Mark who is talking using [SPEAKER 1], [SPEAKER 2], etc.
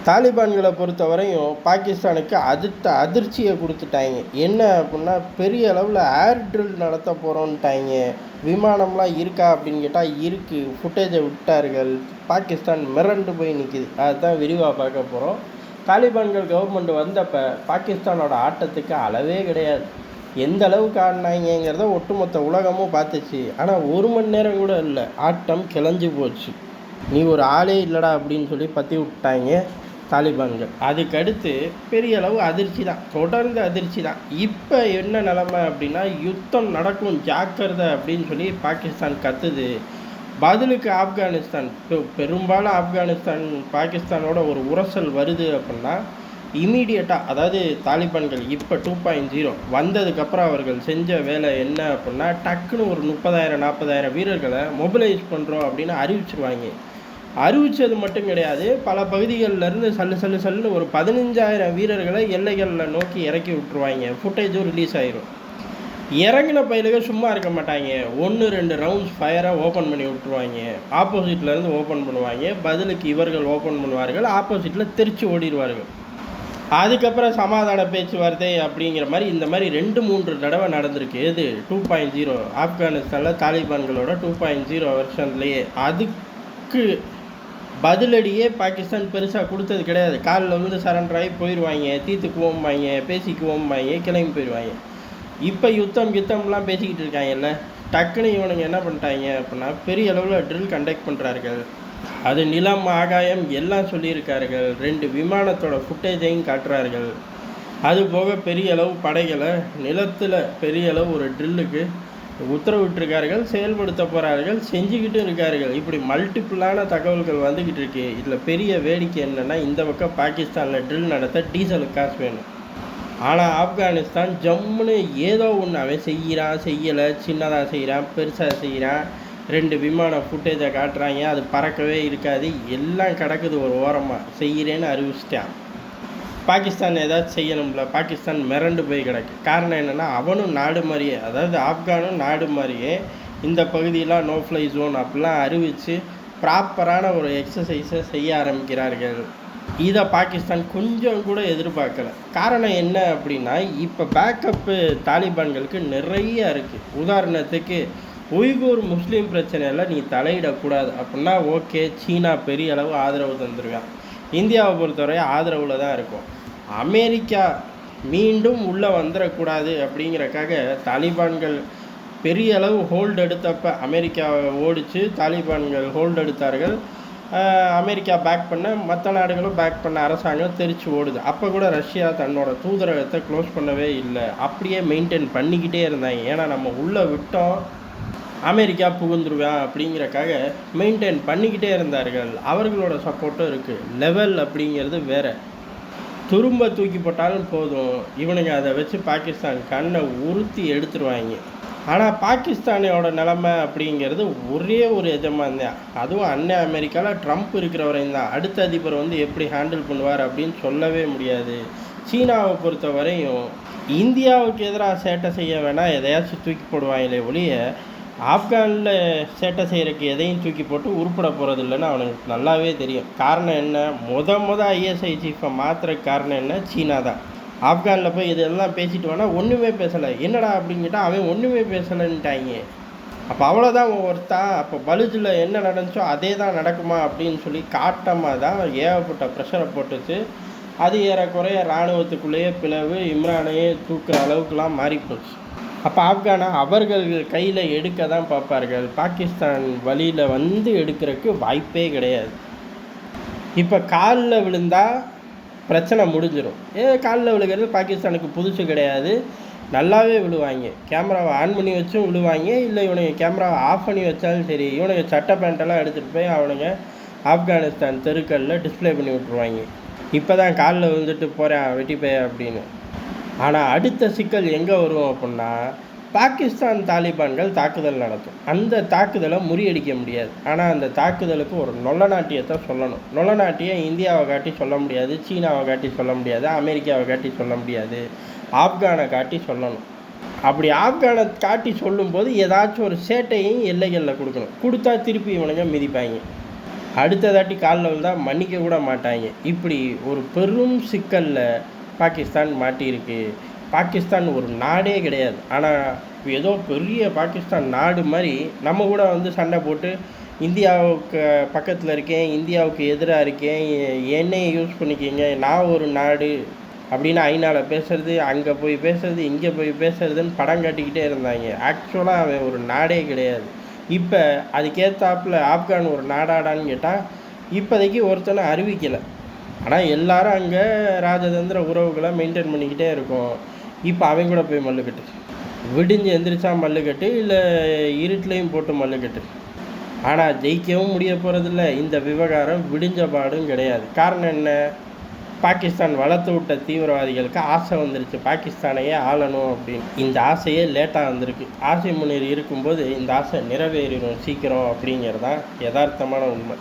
[SPEAKER 1] தாலிபான்களை பொறுத்தவரையும் பாகிஸ்தானுக்கு அதிர்ச்சியை கொடுத்துட்டாங்க. என்ன அப்படின்னா, பெரிய அளவில் ஏர் ட்ரில் நடத்த போகிறோன்ட்டாங்க. விமானம்லாம் இருக்கா அப்படின்னு கேட்டால் இருக்குது. ஃபுட்டேஜை விட்டார்கள். பாகிஸ்தான் மிரண்டு போய் நிற்கிது. அதுதான் விரிவாக பார்க்க போகிறோம். தாலிபான்கள் கவர்மெண்ட் வந்தப்போ பாகிஸ்தானோட ஆட்டத்துக்கு அளவே கிடையாது. எந்த அளவுக்கு ஆடினாங்கிறத ஒட்டுமொத்த உலகமும் பார்த்துச்சு. ஆனால் 1 மணி நேரம் கூட இல்லை, ஆட்டம் கிளஞ்சி போச்சு. நீ ஒரு ஆளே இல்லைடா அப்படின்னு சொல்லி பற்றி விட்டாங்க தாலிபான்கள். அதுக்கடுத்து பெரிய அளவு அதிர்ச்சி தான், தொடர்ந்து அதிர்ச்சி தான். இப்போ என்ன நிலமை அப்படின்னா, யுத்தம் நடக்கும் ஜாக்கிரதை அப்படின்னு சொல்லி பாகிஸ்தான் கத்துது. பதிலுக்கு ஆப்கானிஸ்தான், பெரும்பாலும் பாகிஸ்தானோட ஒரு உரசல் வருது அப்படின்னா இமீடியட்டாக, அதாவது தாலிபான்கள் இப்போ 2.0 வந்ததுக்கப்புறம் அவர்கள் செஞ்ச வேலை என்ன அப்படின்னா, டக்குன்னு ஒரு 30,000-40,000 வீரர்களை மொபிலைஸ் பண்ணுறோம் அப்படின்னு அறிவிச்சிருவாங்க. அறிவித்தது மட்டும் கிடையாது, பல பகுதிகளிலேருந்து சல்லுன்னு ஒரு 15,000 வீரர்களை எல்லைகளில் நோக்கி இறக்கி விட்டுருவாங்க. ஃபுட்டேஜும் ரிலீஸ் ஆயிரும். இறங்கின பயிலுக சும்மா இருக்க மாட்டாங்க. 1-2 ரவுண்ட்ஸ் ஃபயரை ஓப்பன் பண்ணி விட்டுருவாங்க. ஆப்போசிட்லேருந்து ஓப்பன் பண்ணுவாங்க. பதிலுக்கு இவர்கள் ஓப்பன் பண்ணுவார்கள். ஆப்போசிட்டில் தெரிச்சு ஓடிடுவார்கள். அதுக்கப்புறம் சமாதான பேச்சுவார்த்தை அப்படிங்கிற மாதிரி இந்த மாதிரி 2-3 தடவை நடந்திருக்கு. எது 2.0 ஆப்கானிஸ்தானில் தாலிபான்களோட 2.0 வருஷன்லேயே. அதுக்கு பதிலடியே பாகிஸ்தான் பெருசாக கொடுத்தது கிடையாது. காலில் வந்து சரண்டர் ஆகி போயிடுவாங்க, தீர்த்துக்குவோம்பாங்க, பேசிக்குவோம்பாங்க, கிளம்பி போயிடுவாங்க. இப்போ யுத்தம்லாம் பேசிக்கிட்டு இருக்காங்கல்ல, டக்குன்னு இவனுங்க என்ன பண்ணிட்டாங்க அப்படின்னா, பெரிய அளவில் ட்ரில் கண்டக்ட் பண்ணுறார்கள். அது நிலம், ஆகாயம் எல்லாம் சொல்லியிருக்கார்கள். 2 விமானத்தோட ஃபுட்டேஜையும் காட்டுறார்கள். அதுபோக பெரிய அளவு படைகளை நிலத்தில் பெரிய அளவு ஒரு ட்ரில்லுக்கு உத்தரவிட்டிருக்கார்கள், செயல்படுத்த போகிறார்கள், செஞ்சுக்கிட்டு இருக்கார்கள். இப்படி மல்டிப்புளான தகவல்கள் வந்துக்கிட்டு இருக்கு. இதில் பெரிய வேடிக்கை என்னென்னா, இந்த பக்கம் பாகிஸ்தானில் ட்ரில் நடத்த டீசலுக்கு காசு வேணும். ஆனால் ஆப்கானிஸ்தான் ஜம்முன்னு ஏதோ ஒன்று அவன் செய்யலை, சின்னதாக செய்கிறான், பெருசாக செய்கிறான். 2 விமான ஃபுட்டேஜை காட்டுறாங்க, அது பறக்கவே இருக்காது, எல்லாம் கிடக்குது ஒரு ஓரமாக. செய்கிறேன்னு அறிவிச்சிட்டான். பாகிஸ்தான் ஏதாச்சும் செய்யணும்ல, பாகிஸ்தான் மிரண்டு போய் கிடக்கு. காரணம் என்னென்னா, அவனும் நாடு மாதிரியே, அதாவது ஆப்கானும் நாடு மாதிரியே இந்த பகுதியெலாம் நோ ஃப்ளை ஜோன் அப்படிலாம் அறிவித்து ப்ராப்பரான ஒரு எக்ஸசைஸை செய்ய ஆரம்பிக்கிறார்கள். இதை பாகிஸ்தான் கொஞ்சம் கூட எதிர்பார்க்கல. காரணம் என்ன அப்படின்னா, இப்போ பேக்கப்பு தாலிபான்களுக்கு நிறைய இருக்குது. உதாரணத்துக்கு, உய்கூர் முஸ்லீம் பிரச்சனையில் நீ தலையிடக்கூடாது அப்படின்னா ஓகே, சீனா பெரிய அளவு ஆதரவு தந்துருக்கான். இந்தியாவை பொறுத்தவரை ஆதரவில் தான் இருக்கும். அமெரிக்கா மீண்டும் உள்ளே வந்துடக்கூடாது அப்படிங்கிறக்காக தாலிபான்கள் பெரிய அளவு ஹோல்டு எடுத்தப்போ அமெரிக்காவை ஓடிச்சு, தாலிபான்கள் ஹோல்டு எடுத்தார்கள். அமெரிக்கா பேக் பண்ண, மற்ற நாடுகளும் பேக் பண்ண, அரசாங்கம் தெரிச்சு ஓடுது. அப்போ கூட ரஷ்யா தன்னோட தூதரகத்தை க்ளோஸ் பண்ணவே இல்லை, அப்படியே மெயின்டைன் பண்ணிக்கிட்டே இருந்தாங்க. ஏன்னா நம்ம உள்ளே விட்டோம் அமெரிக்கா புகுந்துருவான் அப்படிங்கிறக்காக மெயின்டைன் பண்ணிக்கிட்டே இருந்தார்கள். அவர்களோட சப்போர்ட்டும் இருக்குது. லெவல் அப்படிங்கிறது வேறு. துரும்ப தூக்கி போட்டாலும் போதும், இவனுங்க அதை வச்சு பாகிஸ்தான் கண்ணை உறுத்தி எடுத்துருவாங்க. ஆனால் பாகிஸ்தானோட நிலைமை அப்படிங்கிறது ஒரே ஒரு எஜமான் தான். அதுவும் அண்ணன் அமெரிக்காவில் ட்ரம்ப் இருக்கிற வரையும் தான். அடுத்த அதிபர் வந்து எப்படி ஹேண்டில் பண்ணுவார் அப்படின்னு சொல்லவே முடியாது. சீனாவை பொறுத்த வரையும் இந்தியாவுக்கு எதிராக சேட்டை செய்ய வேணால் எதையாச்சும் தூக்கி போடுவாங்களே ஒழிய, ஆப்கானில் சேட்டை செய்கிறதுக்கு எதையும் தூக்கி போட்டு உருப்பட போகிறது இல்லைன்னு அவனுக்கு நல்லாவே தெரியும். காரணம் என்ன, முத ஐஎஸ்ஐ சீஃபை மாற்றுறதுக்கு காரணம் என்ன, சீனா தான். ஆப்கானில் போய் இதெல்லாம் பேசிட்டு வேணால் ஒன்றுமே பேசலை. என்னடா அப்படின்னு கேட்டால் அவன் ஒன்றுமே பேசலைன்ட்டாங்க. அப்போ அவ்வளோதான் ஒருத்தான். அப்போ பலுஜில் என்ன நடந்துச்சோ அதே தான் நடக்குமா அப்படின்னு சொல்லி காட்டமாக தான் ஏகப்பட்ட ப்ரெஷரை போட்டுச்சு. அது ஏறக்குறைய இராணுவத்துக்குள்ளேயே பிளவு, இம்ரானையே தூக்குற அளவுக்குலாம் மாறிப்போச்சு. அப்போ ஆப்கானை அவர்கள் கையில் எடுக்க தான் பார்ப்பார்கள். பாகிஸ்தான் வழியில் வந்து எடுக்கிறதுக்கு வாய்ப்பே கிடையாது. இப்போ காலில் விழுந்தால் பிரச்சனை முடிஞ்சிடும். காலில் விழுகிறது பாகிஸ்தானுக்கு புதுசு கிடையாது, நல்லாவே விழுவாங்க. கேமராவை ஆன் பண்ணி வச்சும் விழுவாங்க, இல்லை இவனுங்க கேமராவை ஆஃப் பண்ணி வச்சாலும் சரி, இவனுங்க சட்டை பேண்ட்டெல்லாம் எடுத்துகிட்டு போய் அவனுங்க ஆப்கானிஸ்தான் தெருக்களில் டிஸ்பிளே பண்ணி விட்ருவாங்க. இப்போ தான் காலில் விழுந்துட்டு போகிறேன் வெட்டி போய் அப்படின்னு. ஆனால் அடுத்த சிக்கல் எங்கே வரும் அப்படின்னா, பாகிஸ்தான் தாலிபான்கள் தாக்குதல் நடத்தும். அந்த தாக்குதலை முறியடிக்க முடியாது. ஆனால் அந்த தாக்குதலுக்கு ஒரு நொல்ல நாட்டியத்தை சொல்லணும். நொல்ல நாட்டியம் இந்தியாவை காட்டி சொல்ல முடியாது, சீனாவை காட்டி சொல்ல முடியாது, அமெரிக்காவை காட்டி சொல்ல முடியாது, ஆப்கானை காட்டி சொல்லணும். அப்படி ஆப்கானை காட்டி சொல்லும்போது ஏதாச்சும் ஒரு சேட்டையும் எல்லைகளில் கொடுக்கணும். கொடுத்தா திருப்பி இவனுங்க மிதிப்பாங்க. அடுத்த தாட்டி காலில் விழுந்தால் மன்னிக்க கூட மாட்டாங்க. இப்படி ஒரு பெரும் சிக்கலில் பாகிஸ்தான் மாட்டியிருக்கு. பாகிஸ்தான் ஒரு நாடே கிடையாது. ஆனால் ஏதோ பெரிய பாகிஸ்தான் நாடு மாதிரி நம்ம கூட வந்து சண்டை போட்டு இந்தியாவுக்கு பக்கத்தில் இருக்கேன், இந்தியாவுக்கு எதிராக இருக்கேன், என்னையை யூஸ் பண்ணிக்கிங்க, நான் ஒரு நாடு அப்படின்னு ஐநாவில் பேசுகிறது, அங்கே போய் பேசுகிறது, இங்கே போய் பேசுறதுன்னு படம் காட்டிக்கிட்டே இருந்தாங்க. ஆக்சுவலாக அவன் ஒரு நாடே கிடையாது. இப்போ அதுக்கேற்றாப்புல ஆப்கான் ஒரு நாடாடான்னு கேட்டால் இப்போதைக்கு ஒருத்தனை அறிவிக்கலை. ஆனால் எல்லாரும் அங்கே ராஜதந்திர உறவுகளை மெயின்டைன் பண்ணிக்கிட்டே இருக்கோம். இப்போ அவன் கூட போய் மல்லுக்கட்டு, விடிஞ்சு எந்திரிச்சா மல்லுக்கட்டு, இல்லை இருட்டிலையும் போட்டு மல்லுக்கட்டு. ஆனால் ஜெயிக்கவும் முடிய போகிறதில்ல. இந்த விவகாரம் விடிஞ்ச பாடும் கிடையாது. காரணம் என்ன? பாகிஸ்தான் வளர்த்து விட்ட தீவிரவாதிகளுக்கு ஆசை வந்துருச்சு பாகிஸ்தானையே ஆளணும் அப்படின்னு. இந்த ஆசையே லேட்டாக வந்திருக்கு. ஆசை முன்னேறி இருக்கும்போது இந்த ஆசை நிறைவேறிடும் சீக்கிரம் அப்படிங்கிறது தான் யதார்த்தமான உண்மை.